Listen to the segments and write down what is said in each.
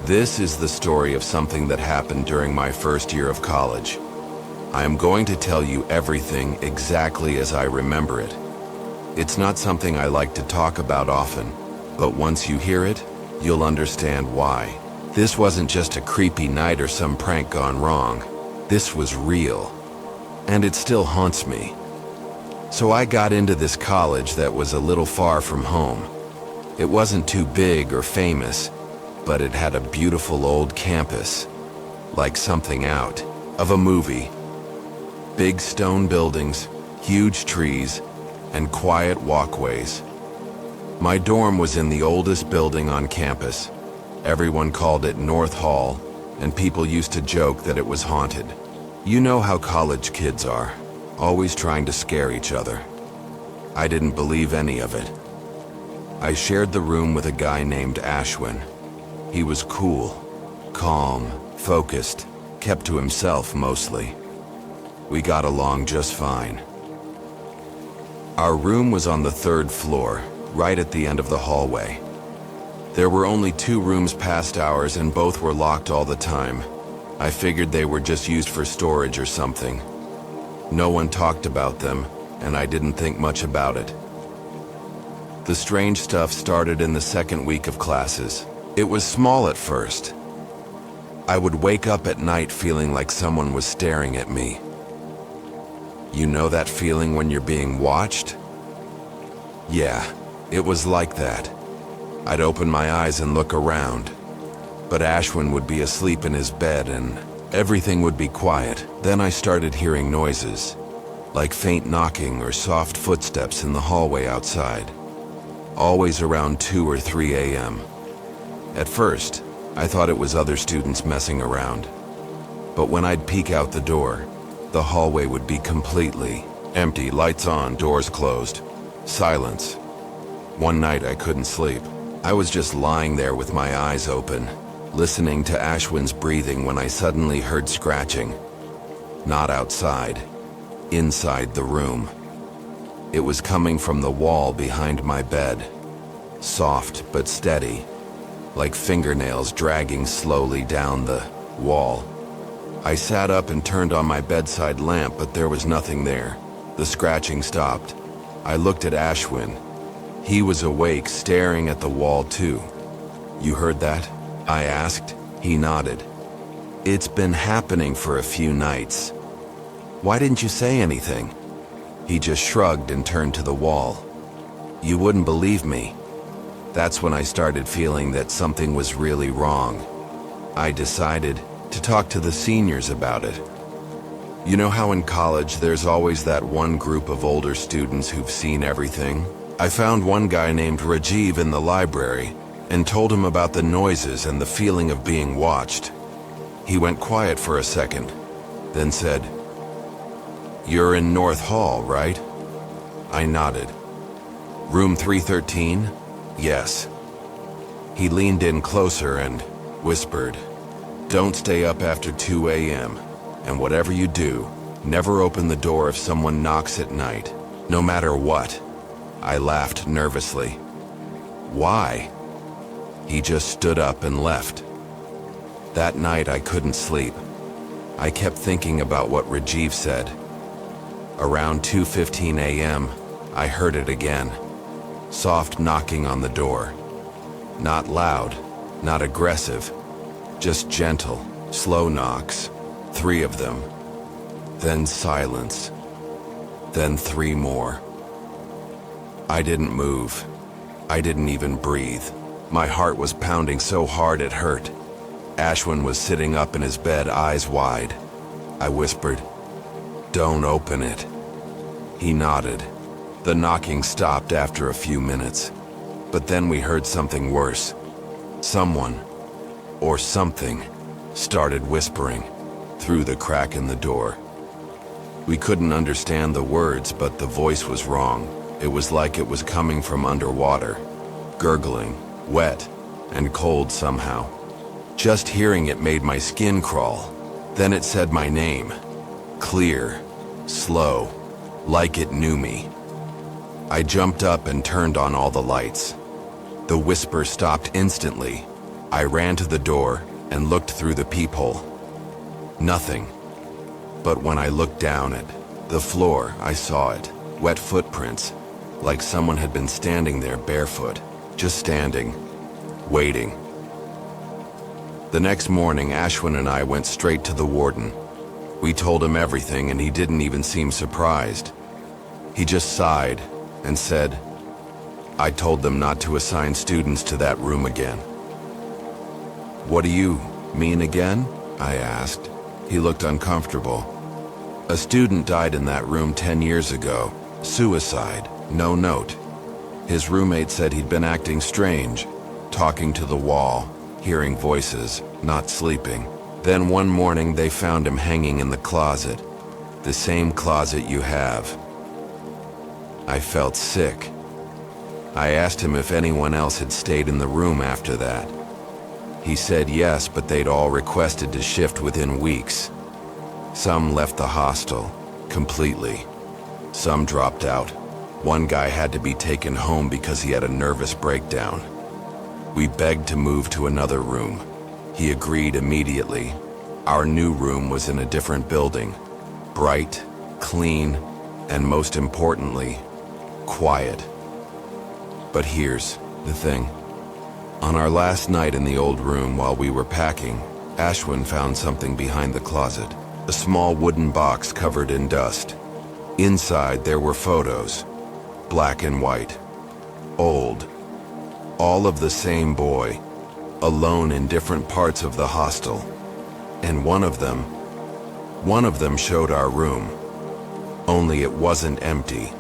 This is the story of something that happened during my first year of college. I am going to tell you everything exactly as I remember it. It's not something I like to talk about often, but once you hear it, you'll understand why. This wasn't just a creepy night or some prank gone wrong. This was real, and it still haunts me. So I got into this college that was a little far from home. It wasn't too big or famous, but it had a beautiful old campus, like something out of a movie. Big stone buildings, huge trees, and quiet walkways. My dorm was in the oldest building on campus. Everyone called it North Hall, and people used to joke that it was haunted. You know how college kids are, always trying to scare each other. I didn't believe any of it. I shared the room with a guy named Ashwin. He was cool, calm, focused, kept to himself mostly. We got along just fine. Our room was on the 3rd floor, right at the end of the hallway. There were only 2 rooms past ours and both were locked all the time. I figured they were just used for storage or something. No one talked about them, and I didn't think much about it. The strange stuff started in the 2nd week of classes. It was small at first. I would wake up at night feeling like someone was staring at me. You know that feeling when you're being watched? Yeah, it was like that. I'd open my eyes and look around, but Ashwin would be asleep in his bed and everything would be quiet. Then I started hearing noises, like faint knocking or soft footsteps in the hallway outside, always around 2 or 3 a.m. At first, I thought it was other students messing around, but when I'd peek out the door, the hallway would be completely empty, lights on, doors closed, silence. One night I couldn't sleep. I was just lying there with my eyes open, listening to Ashwin's breathing when I suddenly heard scratching. Not outside, inside the room. It was coming from the wall behind my bed, soft but steady, like fingernails dragging slowly down the wall. I sat up and turned on my bedside lamp, but there was nothing there. The scratching stopped. I looked at Ashwin. He was awake, staring at the wall too. "You heard that?" I asked. He nodded. "It's been happening for a few nights." "Why didn't you say anything?" He just shrugged and turned to the wall. "You wouldn't believe me." That's when I started feeling that something was really wrong. I decided to talk to the seniors about it. You know how in college there's always that one group of older students who've seen everything? I found one guy named Rajiv in the library and told him about the noises and the feeling of being watched. He went quiet for a second, then said, "You're in North Hall, right?" I nodded. "Room 313? Yes." He leaned in closer and whispered, "Don't stay up after 2 a.m. and whatever you do, never open the door if someone knocks at night, no matter what." I laughed nervously. "Why?" He just stood up and left. That night I couldn't sleep. I kept thinking about what Rajiv said. Around 2:15 a.m., I heard it again. Soft knocking on the door. Not loud, not aggressive, just gentle, slow knocks. 3 of them. Then silence. Then 3 more. I didn't move. I didn't even breathe. My heart was pounding so hard it hurt. Ashwin was sitting up in his bed, eyes wide. I whispered, "Don't open it." He nodded. The knocking stopped after a few minutes, but then we heard something worse. Someone, or something, started whispering through the crack in the door. We couldn't understand the words, but the voice was wrong. It was like it was coming from underwater, gurgling, wet, and cold somehow. Just hearing it made my skin crawl. Then it said my name, clear, slow, like it knew me. I jumped up and turned on all the lights. The whisper stopped instantly. I ran to the door and looked through the peephole. Nothing. But when I looked down at the floor, I saw it. Wet footprints, like someone had been standing there barefoot, just standing, waiting. The next morning, Ashwin and I went straight to the warden. We told him everything, and he didn't even seem surprised. He just sighed and said, "I told them not to assign students to that room again." "What do you mean again?" I asked. He looked uncomfortable. "A student died in that room 10 years ago. Suicide, no note. His roommate said he'd been acting strange, talking to the wall, hearing voices, not sleeping. Then one morning they found him hanging in the closet, the same closet you have." I felt sick. I asked him if anyone else had stayed in the room after that. He said yes, but they'd all requested to shift within weeks. Some left the hostel completely. Some dropped out. One guy had to be taken home because he had a nervous breakdown. We begged to move to another room. He agreed immediately. Our new room was in a different building. Bright, clean, and most importantly, quiet. But here's the thing. On our last night in the old room while we were packing, Ashwin found something behind the closet. A small wooden box covered in dust. Inside there were photos, black and white, old, all of the same boy, alone in different parts of the hostel. And one of them showed our room, only it wasn't empty.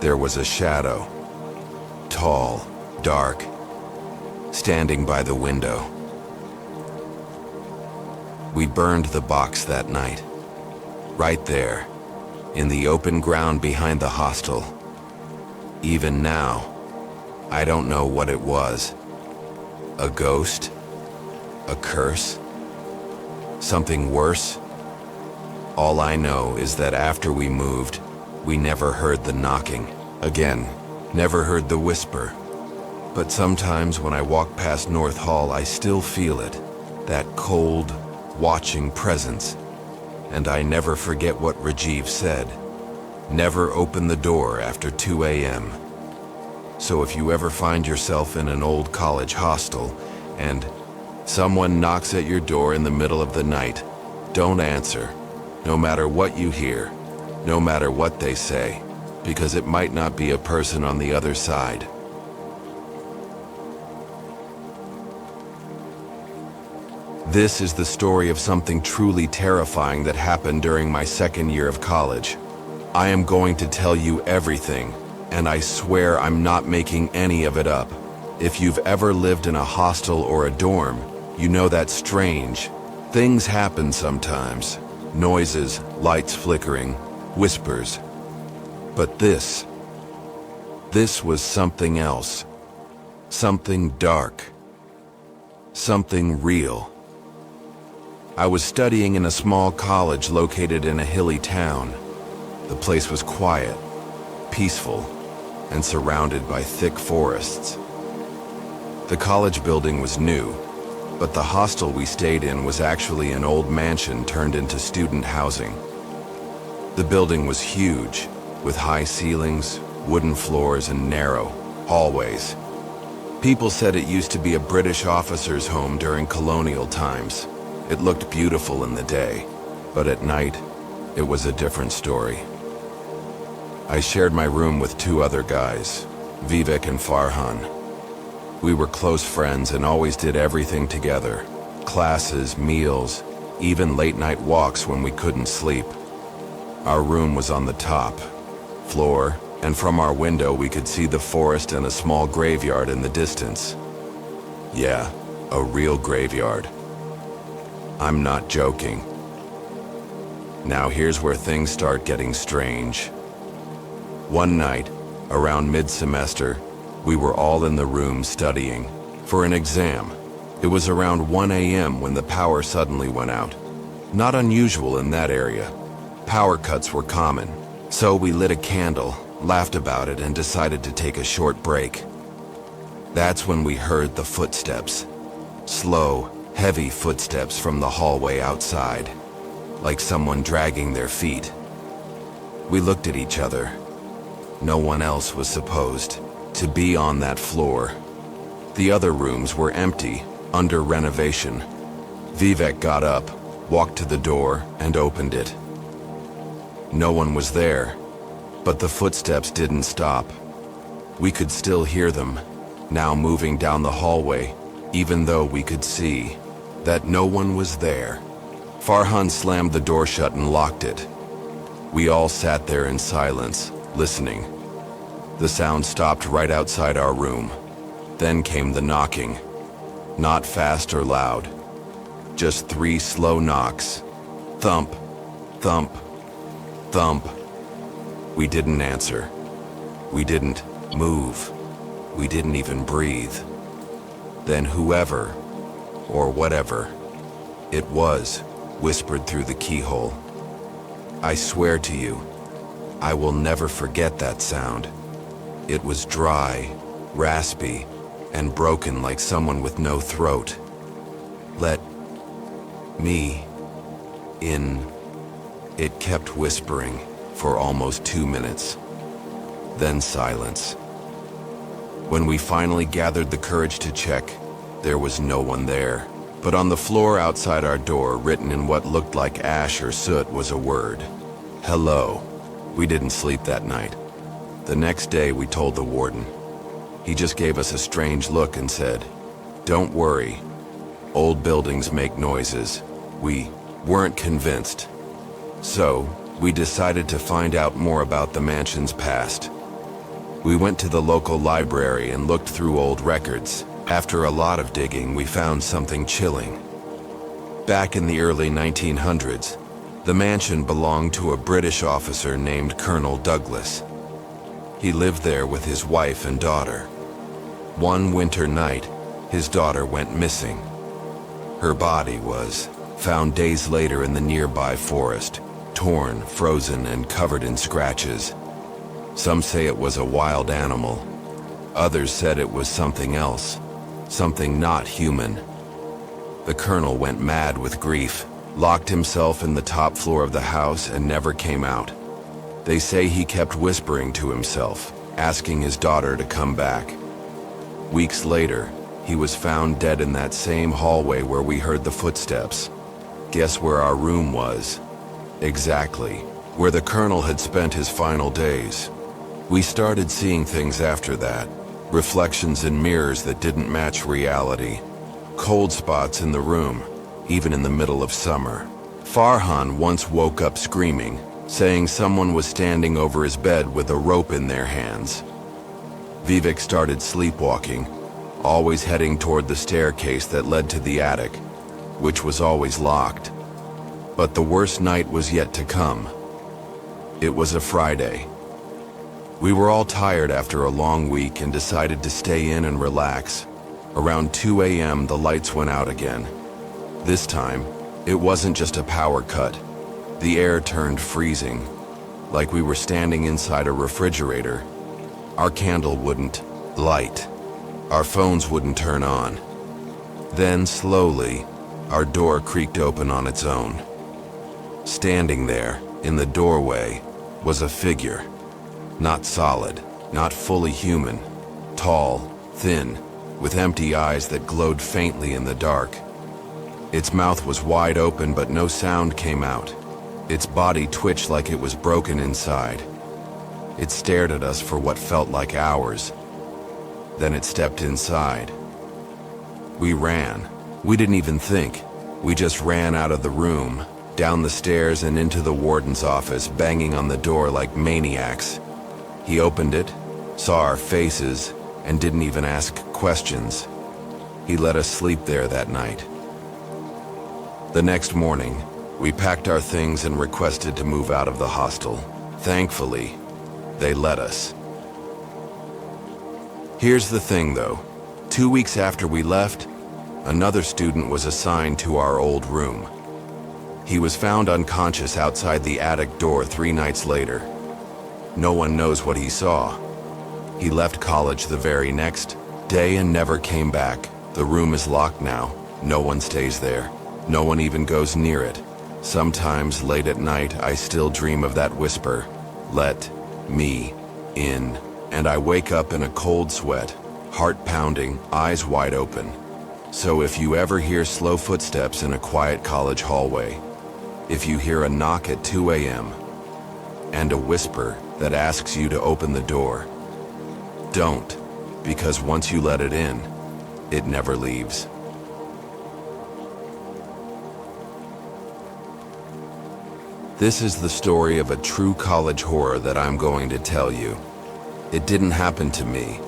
There was a shadow, tall, dark, standing by the window. We burned the box that night, right there, in the open ground behind the hostel. Even now, I don't know what it was. A ghost? A curse? Something worse? All I know is that after we moved, we never heard the knocking again, never heard the whisper. But sometimes when I walk past North Hall, I still feel it, that cold, watching presence. And I never forget what Rajiv said. Never open the door after 2 a.m. So if you ever find yourself in an old college hostel and someone knocks at your door in the middle of the night, don't answer, no matter what you hear, no matter what they say, because it might not be a person on the other side. This is the story of something truly terrifying that happened during my second year of college. I am going to tell you everything, and I swear I'm not making any of it up. If you've ever lived in a hostel or a dorm, you know that's strange. Things happen sometimes. Noises, lights flickering, whispers. But this was something else. Something dark. Something real. I was studying in a small college located in a hilly town. The place was quiet, peaceful, and surrounded by thick forests. The college building was new, but the hostel we stayed in was actually an old mansion turned into student housing. The building was huge, with high ceilings, wooden floors, and narrow hallways. People said it used to be a British officer's home during colonial times. It looked beautiful in the day, but at night, it was a different story. I shared my room with 2 other guys, Vivek and Farhan. We were close friends and always did everything together. Classes, meals, even late-night walks when we couldn't sleep. Our room was on the top floor, and from our window we could see the forest and a small graveyard in the distance. Yeah, a real graveyard. I'm not joking. Now here's where things start getting strange. One night, around mid-semester, we were all in the room studying for an exam. It was around 1 a.m. when the power suddenly went out. Not unusual in that area. Power cuts were common, so we lit a candle, laughed about it, and decided to take a short break. That's when we heard the footsteps. Slow, heavy footsteps from the hallway outside, like someone dragging their feet. We looked at each other. No one else was supposed to be on that floor. The other rooms were empty, under renovation. Vivek got up, walked to the door, and opened it. No one was there, but the footsteps didn't stop. We could still hear them, now moving down the hallway, even though we could see that no one was there. Farhan slammed the door shut and locked it. We all sat there in silence, listening. The sound stopped right outside our room. Then came the knocking. Not fast or loud. Just 3 slow knocks. Thump, thump, thump. We didn't answer. We didn't move. We didn't even breathe. Then whoever, or whatever it was, whispered through the keyhole. I swear to you, I will never forget that sound. It was dry, raspy, and broken like someone with no throat. Let me in. It kept whispering for almost 2 minutes. Then silence. When we finally gathered the courage to check, there was no one there. But on the floor outside our door, written in what looked like ash or soot, was a word. Hello. We didn't sleep that night. The next day we told the warden. He just gave us a strange look and said, "Don't worry. Old buildings make noises." We weren't convinced. So, we decided to find out more about the mansion's past. We went to the local library and looked through old records. After a lot of digging, we found something chilling. Back in the early 1900s, the mansion belonged to a British officer named Colonel Douglas. He lived there with his wife and daughter. One winter night, his daughter went missing. Her body was found days later in the nearby forest, torn, frozen, and covered in scratches. Some say it was a wild animal. Others said it was something else, something not human. The colonel went mad with grief, locked himself in the top floor of the house, and never came out. They say he kept whispering to himself, asking his daughter to come back. Weeks later, he was found dead in that same hallway where we heard the footsteps. Guess where our room was? Exactly, where the colonel had spent his final days. We started seeing things after that. Reflections in mirrors that didn't match reality. Cold spots in the room, even in the middle of summer. Farhan once woke up screaming, saying someone was standing over his bed with a rope in their hands. Vivek started sleepwalking, always heading toward the staircase that led to the attic, which was always locked. But the worst night was yet to come. It was a Friday. We were all tired after a long week and decided to stay in and relax. Around 2 a.m. the lights went out again. This time, it wasn't just a power cut. The air turned freezing, like we were standing inside a refrigerator. Our candle wouldn't light. Our phones wouldn't turn on. Then, slowly, our door creaked open on its own. Standing there, in the doorway, was a figure. Not solid, not fully human. Tall, thin, with empty eyes that glowed faintly in the dark. Its mouth was wide open, but no sound came out. Its body twitched like it was broken inside. It stared at us for what felt like hours. Then it stepped inside. We ran. We didn't even think. We just ran out of the room, down the stairs and into the warden's office, banging on the door like maniacs. He opened it, saw our faces, and didn't even ask questions. He let us sleep there that night. The next morning, we packed our things and requested to move out of the hostel. Thankfully, they let us. Here's the thing though. 2 weeks after we left, another student was assigned to our old room. He was found unconscious outside the attic door 3 nights later. No one knows what he saw. He left college the very next day and never came back. The room is locked now. No one stays there. No one even goes near it. Sometimes late at night, I still dream of that whisper, "Let me in." And I wake up in a cold sweat, heart pounding, eyes wide open. So if you ever hear slow footsteps in a quiet college hallway, if you hear a knock at 2 a.m. and a whisper that asks you to open the door, don't, because once you let it in, it never leaves. This is the story of a true college horror that I'm going to tell you. It didn't happen to me,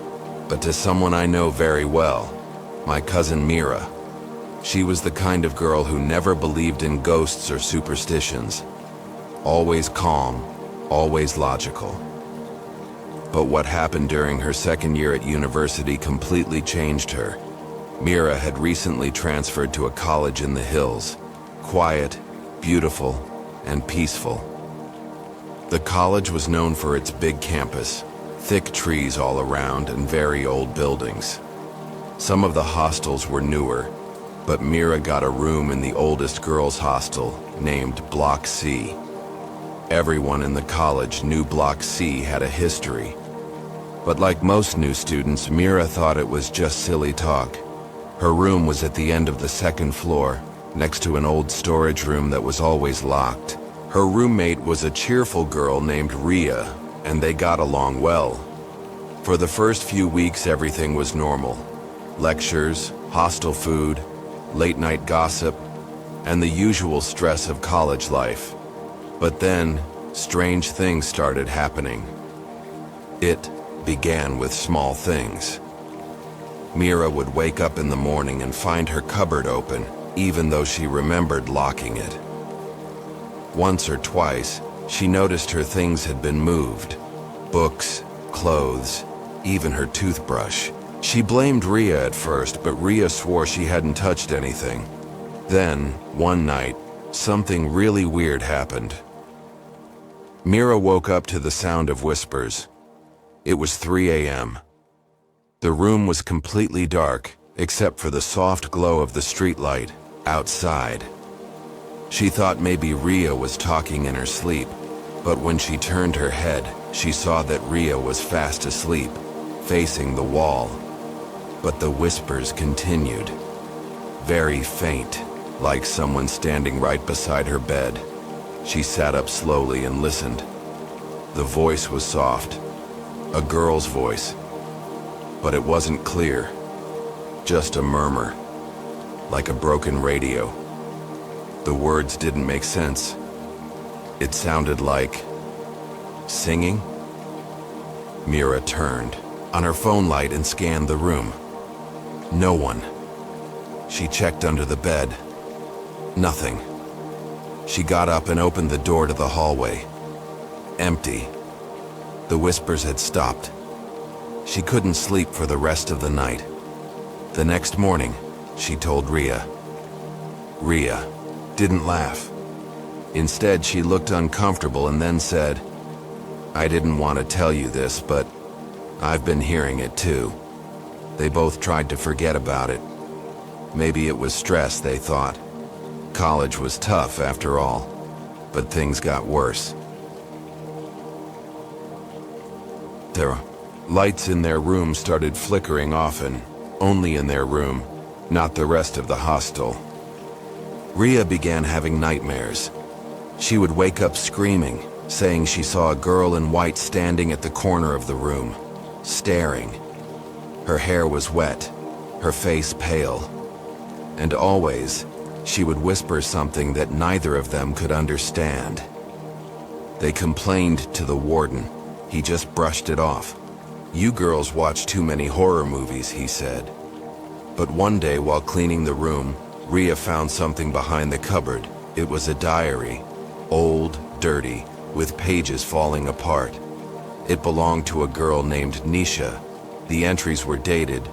but to someone I know very well, my cousin Mira. She was the kind of girl who never believed in ghosts or superstitions. Always calm, always logical. But what happened during her second year at university completely changed her. Mira had recently transferred to a college in the hills. Quiet, beautiful, and peaceful. The college was known for its big campus, thick trees all around, and very old buildings. Some of the hostels were newer, but Mira got a room in the oldest girls' hostel, named Block C. Everyone in the college knew Block C had a history. But like most new students, Mira thought it was just silly talk. Her room was at the end of the second floor, next to an old storage room that was always locked. Her roommate was a cheerful girl named Rhea, and they got along well. For the first few weeks, everything was normal. Lectures, hostel food, late-night gossip, and the usual stress of college life. But then, strange things started happening. It began with small things. Mira would wake up in the morning and find her cupboard open, even though she remembered locking it. Once or twice, she noticed her things had been moved. Books, clothes, even her toothbrush. She blamed Rhea at first, but Rhea swore she hadn't touched anything. Then, one night, something really weird happened. Mira woke up to the sound of whispers. It was 3 a.m. The room was completely dark, except for the soft glow of the streetlight outside. She thought maybe Rhea was talking in her sleep, but when she turned her head, she saw that Rhea was fast asleep, facing the wall. But the whispers continued, very faint, like someone standing right beside her bed. She sat up slowly and listened. The voice was soft, a girl's voice, but it wasn't clear, just a murmur, like a broken radio. The words didn't make sense. It sounded like singing. Mira turned on her phone light and scanned the room. No one. She checked under the bed. Nothing. She got up and opened the door to the hallway. Empty. The whispers had stopped. She couldn't sleep for the rest of the night. The next morning, she told Rhea. Rhea didn't laugh. Instead, she looked uncomfortable and then said, "I didn't want to tell you this, but I've been hearing it too." They both tried to forget about it. Maybe it was stress, they thought. College was tough after all, but things got worse. The lights in their room started flickering often, only in their room, not the rest of the hostel. Rhea began having nightmares. She would wake up screaming, saying she saw a girl in white standing at the corner of the room, staring. Her hair was wet, her face pale, and always, she would whisper something that neither of them could understand. They complained to the warden. He just brushed it off. "You girls watch too many horror movies," he said. But one day while cleaning the room, Rhea found something behind the cupboard. It was a diary, old, dirty, with pages falling apart. It belonged to a girl named Nisha. The entries were dated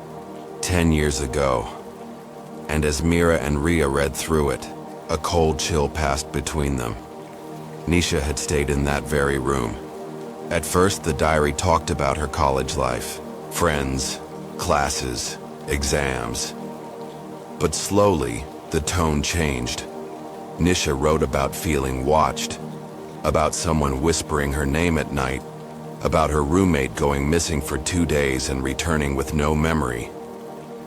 10 years ago. And as Mira and Rhea read through it, a cold chill passed between them. Nisha had stayed in that very room. At first, the diary talked about her college life, friends, classes, exams. But slowly, the tone changed. Nisha wrote about feeling watched, about someone whispering her name at night, about her roommate going missing for 2 days and returning with no memory.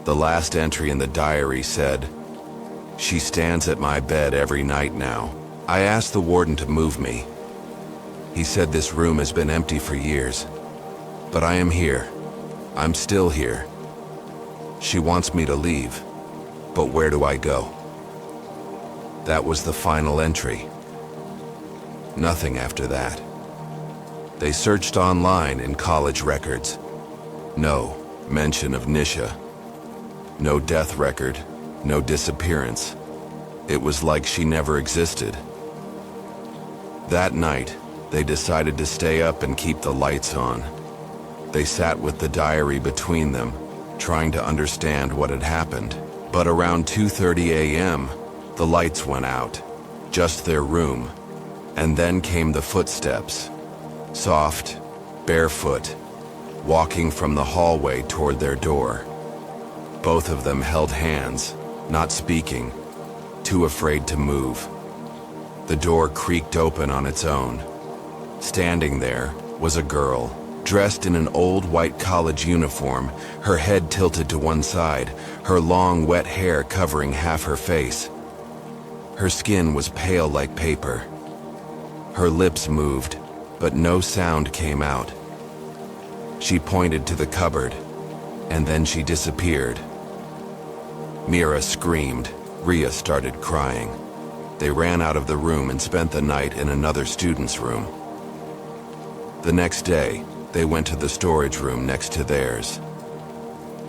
The last entry in the diary said, "She stands at my bed every night now. I asked the warden to move me. He said this room has been empty for years. But I am here. I'm still here. She wants me to leave. But where do I go?" That was the final entry. Nothing after that. They searched online in college records. No mention of Nisha. No death record, no disappearance. It was like she never existed. That night, they decided to stay up and keep the lights on. They sat with the diary between them, trying to understand what had happened. But around 2:30 a.m., the lights went out, just their room, and then came the footsteps, soft, barefoot, walking from the hallway toward their door. Both of them held hands, not speaking, too afraid to move. The door creaked open on its own. Standing there was a girl, dressed in an old white college uniform, her head tilted to one side, her long wet hair covering half her face. Her skin was pale like paper. Her lips moved, but no sound came out. She pointed to the cupboard, and then she disappeared. Mira screamed. Ria started crying. They ran out of the room and spent the night in another student's room. The next day, they went to the storage room next to theirs.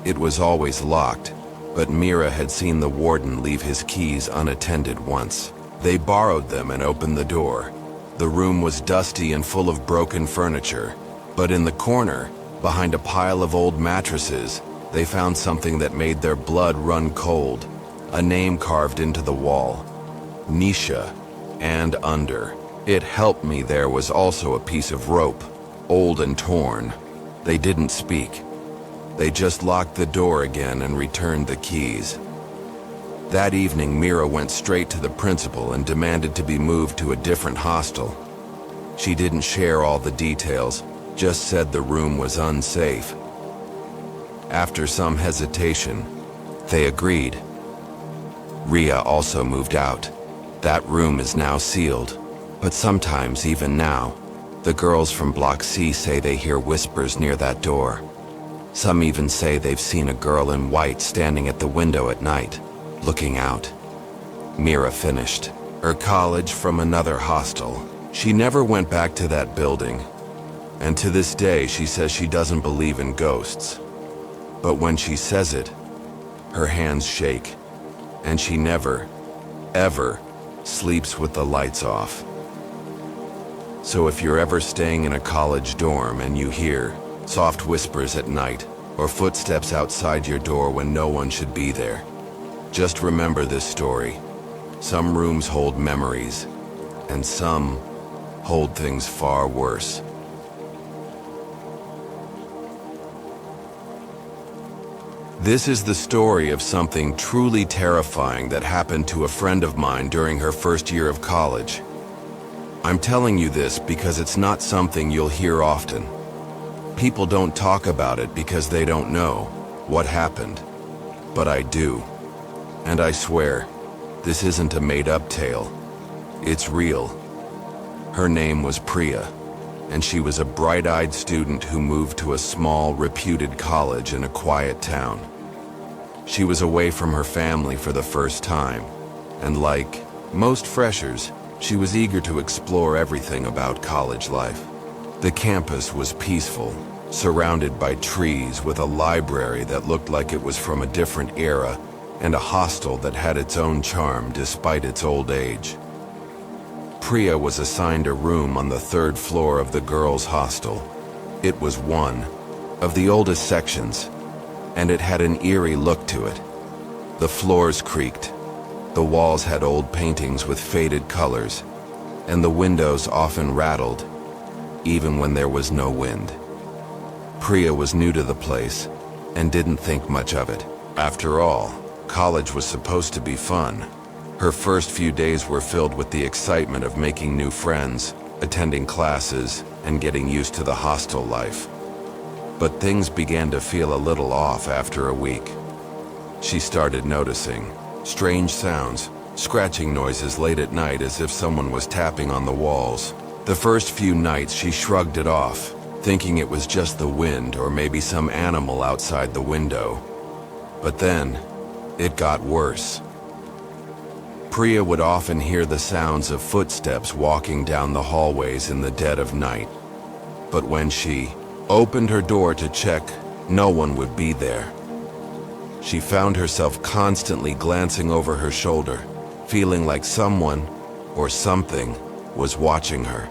It was always locked, but Mira had seen the warden leave his keys unattended once. They borrowed them and opened the door. The room was dusty and full of broken furniture, but in the corner, behind a pile of old mattresses, they found something that made their blood run cold, a name carved into the wall. Nisha, and under it helped me there was also a piece of rope, old and torn. They didn't speak. They just locked the door again and returned the keys. That evening, Mira went straight to the principal and demanded to be moved to a different hostel. She didn't share all the details, just said the room was unsafe. After some hesitation, they agreed. Ria also moved out. That room is now sealed, but sometimes, even now, the girls from Block C say they hear whispers near that door. Some even say they've seen a girl in white standing at the window at night, looking out. Mira finished her college from another hostel. She never went back to that building, and to this day she says she doesn't believe in ghosts. But when she says it, her hands shake, and she never, ever sleeps with the lights off. So if you're ever staying in a college dorm and you hear soft whispers at night or footsteps outside your door when no one should be there, just remember this story. Some rooms hold memories, and some hold things far worse. This is the story of something truly terrifying that happened to a friend of mine during her first year of college. I'm telling you this because it's not something you'll hear often. People don't talk about it because they don't know what happened. But I do. And I swear, this isn't a made-up tale. It's real. Her name was Priya, and she was a bright-eyed student who moved to a small, reputed college in a quiet town. She was away from her family for the first time, and like most freshers, she was eager to explore everything about college life. The campus was peaceful, surrounded by trees, with a library that looked like it was from a different era, and a hostel that had its own charm despite its old age. Priya was assigned a room on the 3rd floor of the girls' hostel. It was one of the oldest sections, and it had an eerie look to it. The floors creaked, the walls had old paintings with faded colors, and the windows often rattled, even when there was no wind. Priya was new to the place and didn't think much of it. After all, College was supposed to be fun. Her first few days were filled with the excitement of making new friends, attending classes, and getting used to the hostel life. But things began to feel a little off after a week. She started noticing strange sounds, scratching noises late at night as if someone was tapping on the walls. The first few nights she shrugged it off, thinking it was just the wind or maybe some animal outside the window. But then, it got worse. Priya would often hear the sounds of footsteps walking down the hallways in the dead of night. But when she opened her door to check, no one would be there. She found herself constantly glancing over her shoulder, feeling like someone or something was watching her.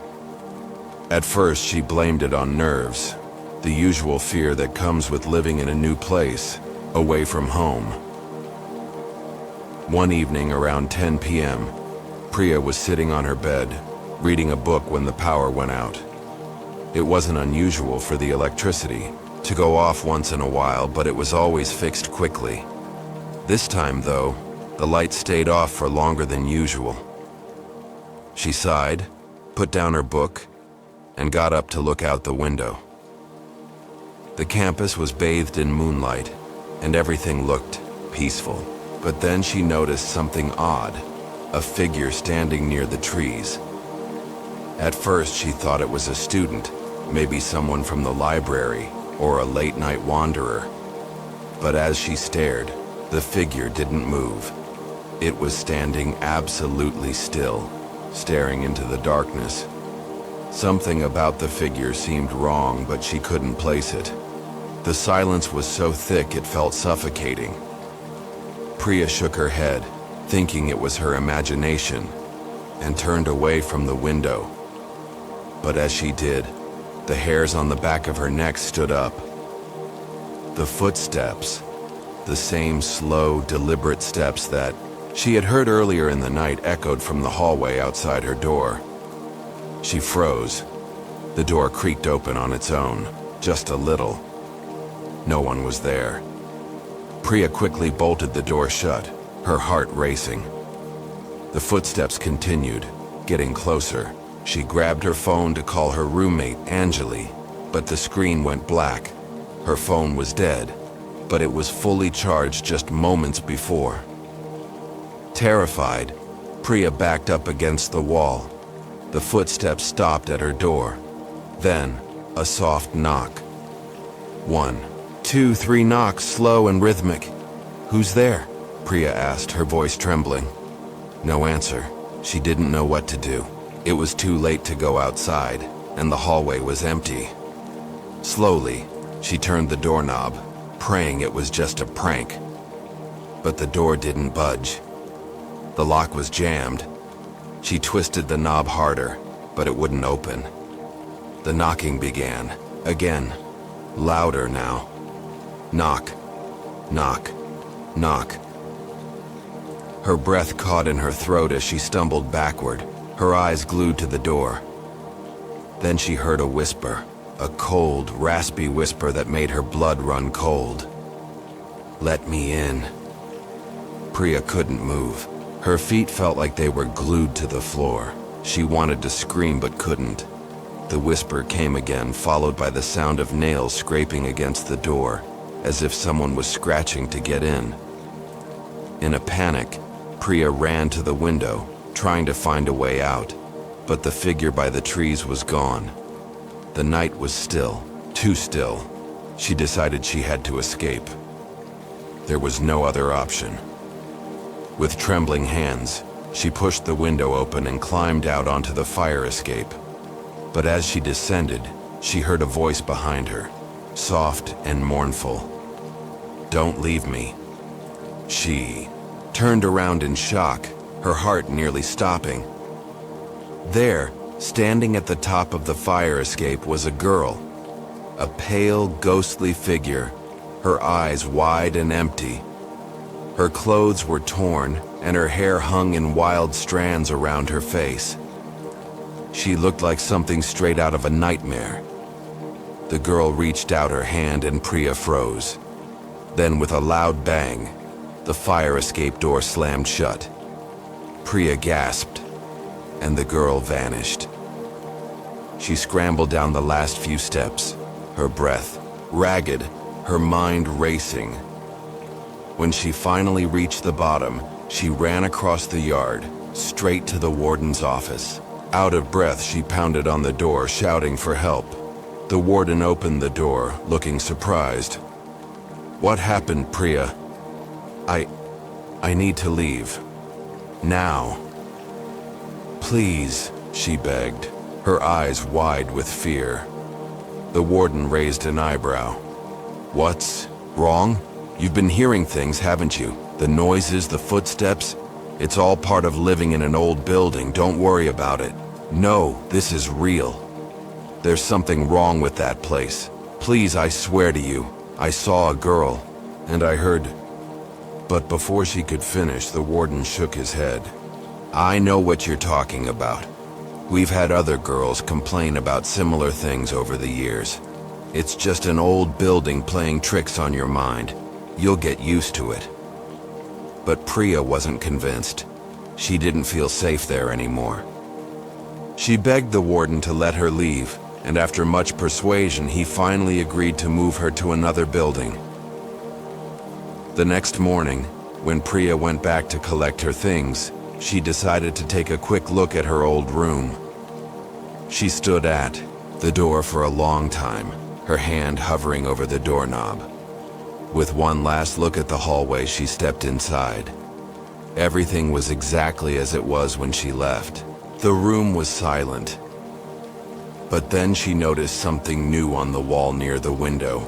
At first, she blamed it on nerves, the usual fear that comes with living in a new place, away from home. One evening around 10 p.m., Priya was sitting on her bed, reading a book when the power went out. It wasn't unusual for the electricity to go off once in a while, but it was always fixed quickly. This time, though, the light stayed off for longer than usual. She sighed, put down her book, and got up to look out the window. The campus was bathed in moonlight, and everything looked peaceful. But then she noticed something odd, a figure standing near the trees. At first, she thought it was a student, maybe someone from the library or a late-night wanderer. But as she stared, the figure didn't move. It was standing absolutely still, staring into the darkness. Something about the figure seemed wrong, but she couldn't place it. The silence was so thick it felt suffocating. Priya shook her head, thinking it was her imagination, and turned away from the window. But as she did, the hairs on the back of her neck stood up. The footsteps, the same slow, deliberate steps that she had heard earlier in the night, echoed from the hallway outside her door. She froze. The door creaked open on its own, just a little. No one was there. Priya quickly bolted the door shut, her heart racing. The footsteps continued, getting closer. She grabbed her phone to call her roommate, Anjali, but the screen went black. Her phone was dead, but it was fully charged just moments before. Terrified, Priya backed up against the wall. The footsteps stopped at her door. Then, a soft knock. 1, 2, 3 knocks, slow and rhythmic. "Who's there?" Priya asked, her voice trembling. No answer. She didn't know what to do. It was too late to go outside, and the hallway was empty. Slowly, she turned the doorknob, praying it was just a prank. But the door didn't budge. The lock was jammed. She twisted the knob harder, but it wouldn't open. The knocking began, again, louder now. Knock, knock, knock. Her breath caught in her throat as she stumbled backward, her eyes glued to the door. Then she heard a whisper, a cold, raspy whisper that made her blood run cold. "Let me in." Priya couldn't move. Her feet felt like they were glued to the floor. She wanted to scream but couldn't. The whisper came again, followed by the sound of nails scraping against the door, as if someone was scratching to get in. In a panic, Priya ran to the window, trying to find a way out, but the figure by the trees was gone. The night was still, too still. She decided she had to escape. There was no other option. With trembling hands, she pushed the window open and climbed out onto the fire escape. But as she descended, she heard a voice behind her, soft and mournful. "Don't leave me." She turned around in shock, her heart nearly stopping. There, standing at the top of the fire escape, was a girl, a pale, ghostly figure, her eyes wide and empty. Her clothes were torn, and her hair hung in wild strands around her face. She looked like something straight out of a nightmare. The girl reached out her hand and Priya froze. Then with a loud bang, The fire escape door slammed shut. Priya gasped, and the girl vanished. She scrambled down the last few steps, her breath ragged, her mind racing. When she finally reached the bottom, she ran across the yard, straight to the warden's office. Out of breath, she pounded on the door, shouting for help. The warden opened the door, looking surprised. "What happened, Priya?" I need to leave. Now." "Please," she begged, her eyes wide with fear. The warden raised an eyebrow. "What's wrong? You've been hearing things, haven't you? The noises, the footsteps. It's all part of living in an old building. Don't worry about it. No, this is real. There's something wrong with that place. Please, I swear to you, I saw a girl, and I heard..." But before she could finish, the warden shook his head. "I know what you're talking about. We've had other girls complain about similar things over the years. It's just an old building playing tricks on your mind. You'll get used to it." But Priya wasn't convinced. She didn't feel safe there anymore. She begged the warden to let her leave, and after much persuasion, he finally agreed to move her to another building. The next morning, when Priya went back to collect her things, she decided to take a quick look at her old room. She stood at the door for a long time, her hand hovering over the doorknob. With one last look at the hallway, she stepped inside. Everything was exactly as it was when she left. The room was silent. But then she noticed something new on the wall near the window.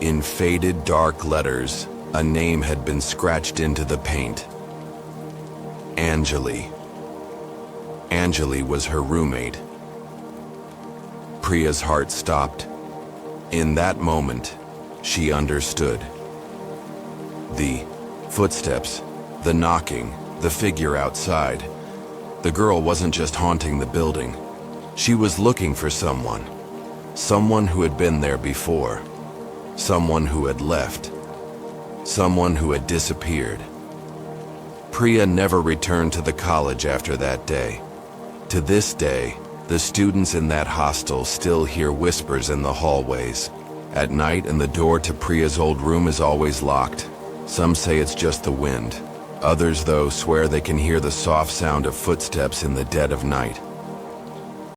In faded dark letters, a name had been scratched into the paint. Anjali. Anjali was her roommate. Priya's heart stopped. In that moment, she understood. The footsteps, the knocking, the figure outside. The girl wasn't just haunting the building. She was looking for someone. Someone who had been there before. Someone who had left. Someone who had disappeared. Priya never returned to the college after that day. To this day, the students in that hostel still hear whispers in the hallways. At night, and the door to Priya's old room is always locked. Some say it's just the wind. Others, though, swear they can hear the soft sound of footsteps in the dead of night.